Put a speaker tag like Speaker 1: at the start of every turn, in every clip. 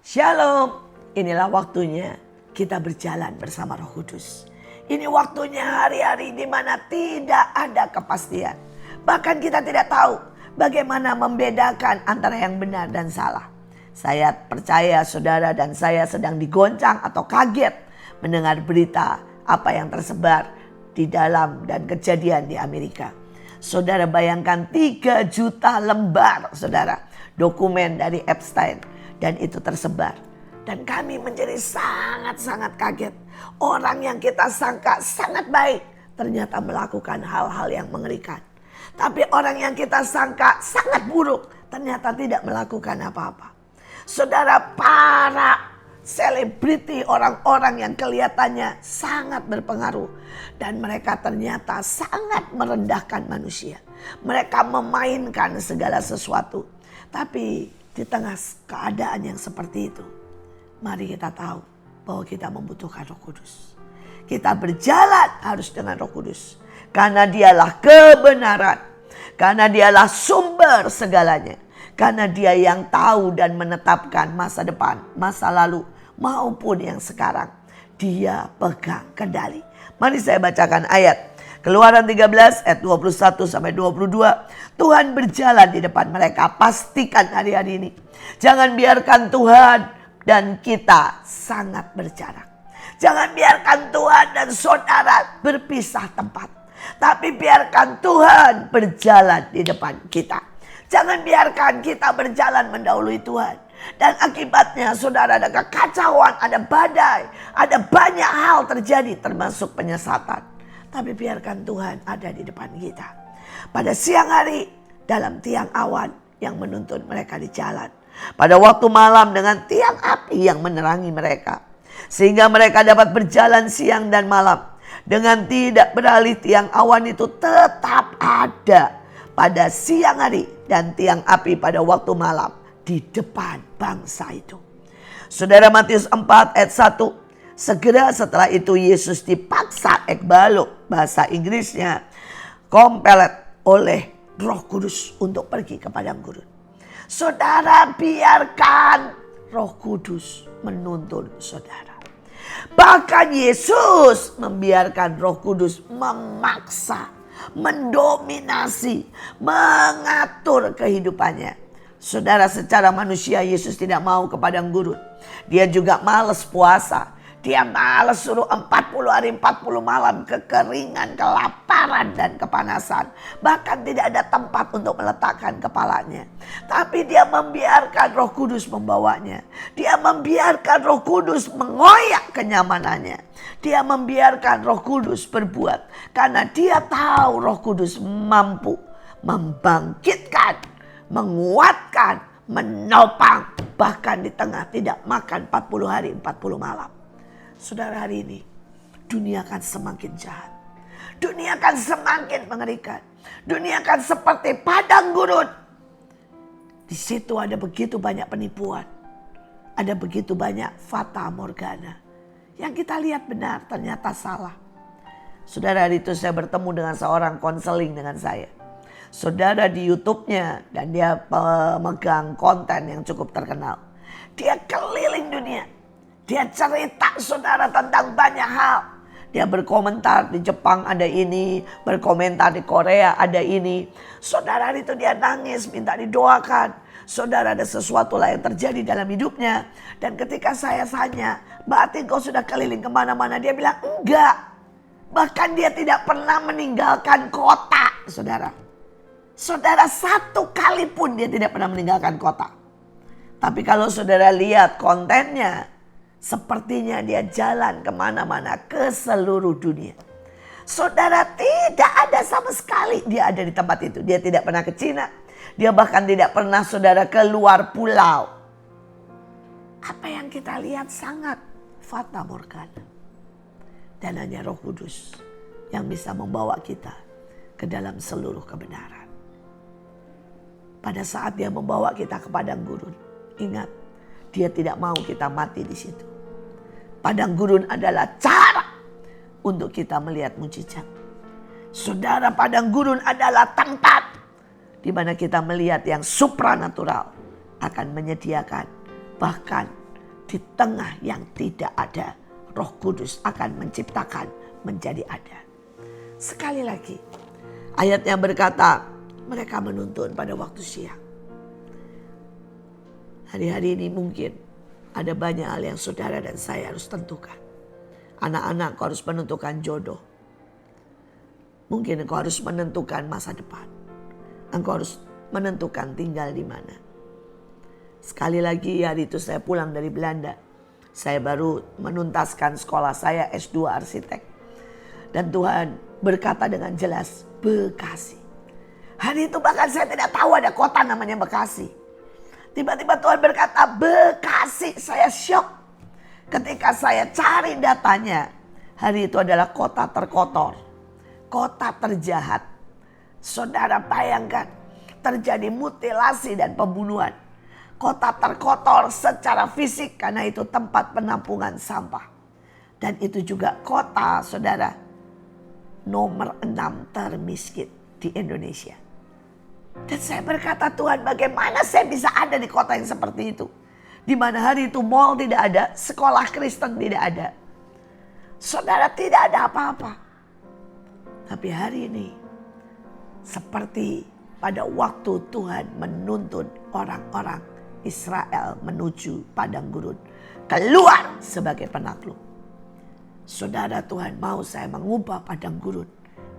Speaker 1: Shalom, inilah waktunya kita berjalan bersama Roh Kudus. Ini waktunya hari-hari di mana tidak ada kepastian. Bahkan kita tidak tahu bagaimana membedakan antara yang benar dan salah. Saya percaya saudara dan saya sedang digoncang atau kaget mendengar berita apa yang tersebar di dalam dan kejadian di Amerika. Saudara bayangkan 3 juta lembar saudara dokumen dari Epstein. Dan itu tersebar. Dan kami menjadi sangat-sangat kaget. Orang yang kita sangka sangat baik ternyata melakukan hal-hal yang mengerikan. Tapi orang yang kita sangka sangat buruk ternyata tidak melakukan apa-apa. Saudara, para selebriti, orang-orang yang kelihatannya sangat berpengaruh. Dan mereka ternyata sangat merendahkan manusia. Mereka memainkan segala sesuatu. Tapi di tengah keadaan yang seperti itu, mari kita tahu bahwa kita membutuhkan Roh Kudus. Kita berjalan harus dengan Roh Kudus. Karena dialah kebenaran. Karena dialah sumber segalanya. Karena dia yang tahu dan menetapkan masa depan, masa lalu maupun yang sekarang. Dia pegang kendali. Mari saya bacakan ayat Keluaran 13 ayat 21 sampai 22. Tuhan berjalan di depan mereka. Pastikan hari-hari ini. Jangan biarkan Tuhan dan kita sangat berjarak. Jangan biarkan Tuhan dan saudara berpisah tempat. Tapi biarkan Tuhan berjalan di depan kita. Jangan biarkan kita berjalan mendahului Tuhan. Dan akibatnya saudara ada kekacauan, ada badai, ada banyak hal terjadi termasuk penyesatan. Tapi biarkan Tuhan ada di depan kita. Pada siang hari dalam tiang awan yang menuntun mereka di jalan. Pada waktu malam dengan tiang api yang menerangi mereka. Sehingga mereka dapat berjalan siang dan malam. Dengan tidak beralih tiang awan itu tetap ada pada siang hari dan tiang api pada waktu malam di depan bangsa itu. Saudara, Matius 4 ayat 1. Segera setelah itu Yesus dipaksa ekbalo, bahasa Inggrisnya kompelet oleh Roh Kudus untuk pergi ke padang gurun. Saudara, biarkan Roh Kudus menuntun saudara. Bahkan Yesus membiarkan Roh Kudus memaksa, mendominasi, mengatur kehidupannya. Saudara, secara manusia Yesus tidak mau ke padang gurun. Dia juga malas puasa. Dia malas suruh 40 hari 40 malam kekeringan, kelaparan dan kepanasan. Bahkan tidak ada tempat untuk meletakkan kepalanya. Tapi dia membiarkan Roh Kudus membawanya. Dia membiarkan Roh Kudus mengoyak kenyamanannya. Dia membiarkan Roh Kudus berbuat. Karena dia tahu Roh Kudus mampu membangkitkan, menguatkan, menopang. Bahkan di tengah tidak makan 40 hari 40 malam. Saudara, hari ini dunia akan semakin jahat. Dunia akan semakin mengerikan. Dunia akan seperti padang gurun. Di situ ada begitu banyak penipuan. Ada begitu banyak fata morgana. Yang kita lihat benar ternyata salah. Saudara, hari itu saya bertemu dengan seorang konseling dengan saya. Saudara, di YouTube-nya dan dia pemegang konten yang cukup terkenal. Dia keliling dunia. Dia cerita saudara tentang banyak hal. Dia berkomentar di Jepang ada ini, berkomentar di Korea ada ini. Saudara, itu dia nangis minta didoakan. Saudara, ada sesuatu lah yang terjadi dalam hidupnya. Dan ketika saya tanya, berarti kau sudah keliling kemana-mana? Dia bilang enggak. Bahkan dia tidak pernah meninggalkan kota, saudara. Saudara, 1 kali pun dia tidak pernah meninggalkan kota. Tapi kalau saudara lihat kontennya, sepertinya dia jalan kemana-mana ke seluruh dunia. Saudara, tidak ada sama sekali dia ada di tempat itu. Dia tidak pernah ke Cina. Dia bahkan tidak pernah saudara keluar pulau. Apa yang kita lihat sangat fata morgana. Dan hanya Roh Kudus yang bisa membawa kita ke dalam seluruh kebenaran. Pada saat dia membawa kita ke padang gurun, ingat, dia tidak mau kita mati di situ. Padang gurun adalah cara untuk kita melihat mujizat. Saudara, padang gurun adalah tempat di mana kita melihat yang supranatural akan menyediakan bahkan di tengah yang tidak ada, Roh Kudus akan menciptakan menjadi ada. Sekali lagi, ayatnya berkata, mereka menuntun pada waktu siang. Hari-hari ini mungkin ada banyak hal yang saudara dan saya harus tentukan. Anak-anak harus menentukan jodoh. Mungkin engkau harus menentukan masa depan. Engkau harus menentukan tinggal di mana. Sekali lagi hari itu saya pulang dari Belanda. Saya baru menuntaskan sekolah saya S2 arsitek. Dan Tuhan berkata dengan jelas, Bekasi. Hari itu bahkan saya tidak tahu ada kota namanya Bekasi. Tiba-tiba Tuhan berkata Bekasi. Saya syok. Ketika saya cari datanya. Hari itu adalah kota terkotor. Kota terjahat. Saudara bayangkan. Terjadi mutilasi dan pembunuhan. Kota terkotor secara fisik karena itu tempat penampungan sampah. Dan itu juga kota saudara nomor 6 termiskin di Indonesia. Dan saya berkata Tuhan bagaimana saya bisa ada di kota yang seperti itu. Di mana hari itu mall tidak ada, sekolah Kristen tidak ada. Saudara tidak ada apa-apa. Tapi hari ini seperti pada waktu Tuhan menuntun orang-orang Israel menuju padang gurun. Keluar sebagai penakluk. Saudara, Tuhan mau saya mengubah padang gurun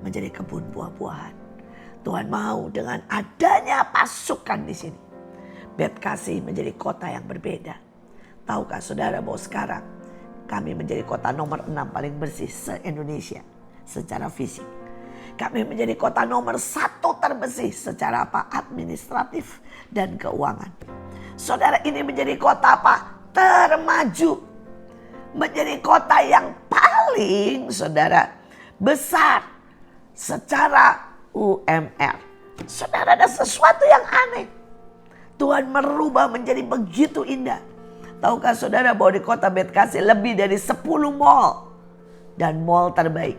Speaker 1: menjadi kebun buah-buahan. Tuhan mau dengan adanya pasukan di sini. Bekasi menjadi kota yang berbeda. Tahukah saudara bahwa sekarang kami menjadi kota nomor 6 paling bersih se-Indonesia secara fisik. Kami menjadi kota nomor 1 terbersih secara apa? Administratif dan keuangan. Saudara, ini menjadi kota apa? Termaju. Menjadi kota yang paling saudara besar secara UMR. Saudara, ada sesuatu yang aneh. Tuhan merubah menjadi begitu indah. Tahukah saudara bahwa di kota Bekasi lebih dari 10 mall. Dan mall terbaik.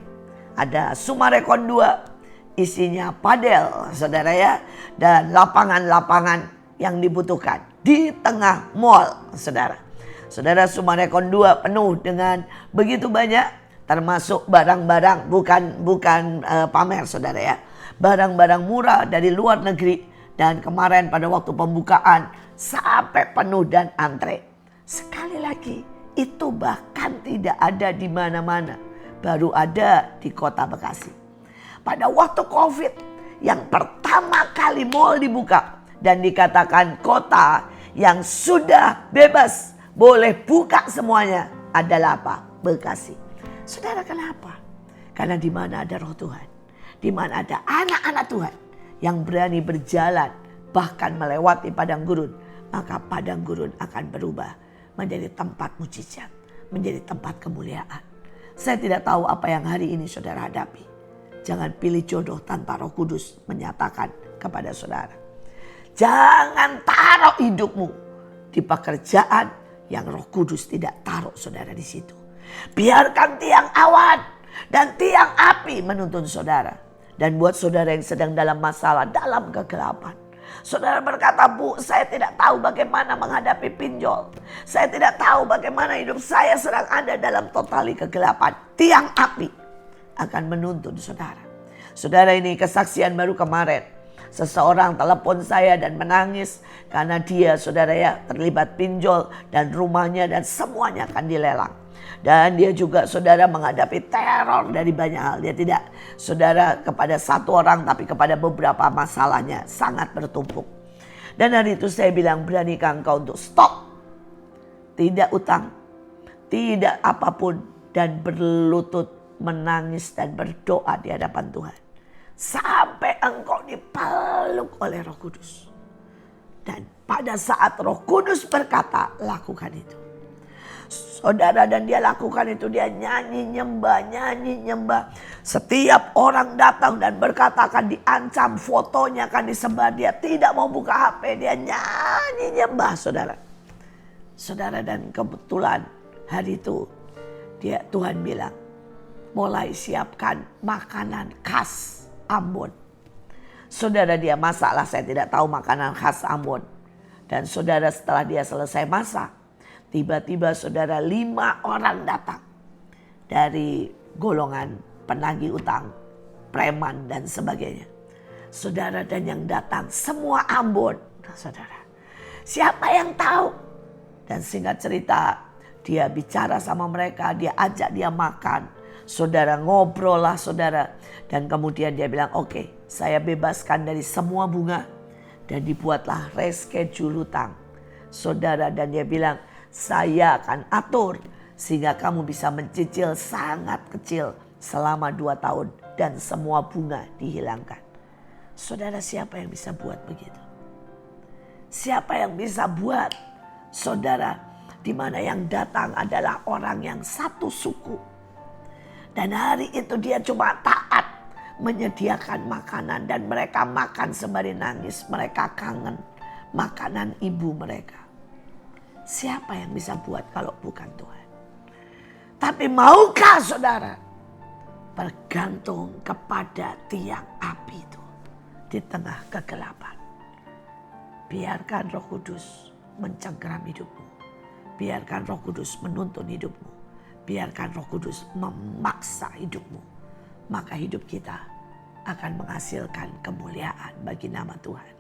Speaker 1: Ada Sumarekon 2, isinya padel saudara ya. Dan lapangan-lapangan yang dibutuhkan di tengah mall saudara. Saudara, Sumarekon 2 penuh dengan begitu banyak. Termasuk barang-barang, bukan pamer saudara ya. Barang-barang murah dari luar negeri. Dan kemarin pada waktu pembukaan sampai penuh dan antre. Sekali lagi, itu bahkan tidak ada di mana-mana. Baru ada di kota Bekasi. Pada waktu COVID yang pertama kali mall dibuka. Dan dikatakan kota yang sudah bebas. Boleh buka semuanya. Adalah apa? Bekasi. Saudara, kenapa? Karena di mana ada roh Tuhan. Di mana ada anak-anak Tuhan. Yang berani berjalan. Bahkan melewati padang gurun. Maka padang gurun akan berubah. Menjadi tempat mujizat. Menjadi tempat kemuliaan. Saya tidak tahu apa yang hari ini saudara hadapi. Jangan pilih jodoh tanpa Roh Kudus menyatakan kepada saudara. Jangan taruh hidupmu di pekerjaan yang Roh Kudus tidak taruh saudara di situ. Biarkan tiang awan dan tiang api menuntun saudara. Dan buat saudara yang sedang dalam masalah, dalam kegelapan. Saudara berkata, Bu, saya tidak tahu bagaimana menghadapi pinjol. Saya tidak tahu bagaimana hidup saya sedang ada dalam totali kegelapan. Tiang api akan menuntun saudara. Saudara, ini kesaksian baru kemarin. Seseorang telepon saya dan menangis karena dia saudara ya terlibat pinjol dan rumahnya dan semuanya akan dilelang. Dan dia juga saudara menghadapi teror dari banyak hal. Dia tidak saudara kepada satu orang tapi kepada beberapa masalahnya sangat bertumpuk. Dan hari itu saya bilang, beranikah engkau untuk stop. Tidak utang, tidak apapun, dan berlutut menangis dan berdoa di hadapan Tuhan. Sampai engkau dipeluk oleh Roh Kudus. Dan pada saat Roh Kudus berkata, lakukan itu. Saudara, dan dia lakukan itu. Dia nyanyi nyembah. Setiap orang datang dan berkata akan diancam, fotonya akan disebar. Dia tidak mau buka HP. Dia nyanyi nyembah saudara. Saudara, dan kebetulan hari itu Tuhan bilang, mulai siapkan makanan khas Ambon. Saudara, dia masaklah, saya tidak tahu makanan khas Ambon. Dan saudara, setelah dia selesai masak, Tiba-tiba saudara 5 orang datang dari golongan penagih utang, preman dan sebagainya. Saudara, dan yang datang semua Ambon. Nah, saudara, siapa yang tahu? Dan singkat cerita, dia bicara sama mereka, dia ajak dia makan. Saudara, ngobrol lah saudara. Dan kemudian dia bilang, oke, saya bebaskan dari semua bunga. Dan dibuatlah reschedule hutang. Saudara, dan dia bilang, saya akan atur sehingga kamu bisa mencicil sangat kecil selama 2 tahun. Dan semua bunga dihilangkan. Saudara, siapa yang bisa buat begitu? Siapa yang bisa buat? Saudara, di mana yang datang adalah orang yang satu suku. Dan hari itu dia cuma taat menyediakan makanan. Dan mereka makan sembari nangis. Mereka kangen makanan ibu mereka. Siapa yang bisa buat kalau bukan Tuhan? Tapi maukah saudara bergantung kepada tiang api itu di tengah kegelapan? Biarkan Roh Kudus mencengkeram hidupmu. Biarkan Roh Kudus menuntun hidupmu. Biarkan Roh Kudus memaksa hidupmu. Maka hidup kita akan menghasilkan kemuliaan bagi nama Tuhan.